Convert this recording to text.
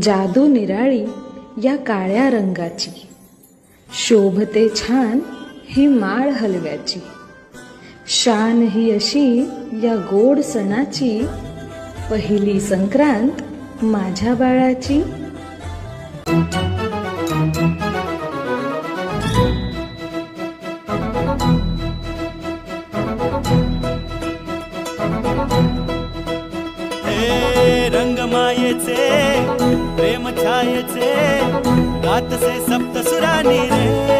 जादू निराळी या काळ्या रंगाची, शोभते छान ही माळ हलव्याची, शान ही अशी या गोड सणाची, पहिली संक्रांत माझ्या बाळाची. हे रंग मायेचे प्रेम छायेचे गातसे सप्तसुरानी रे.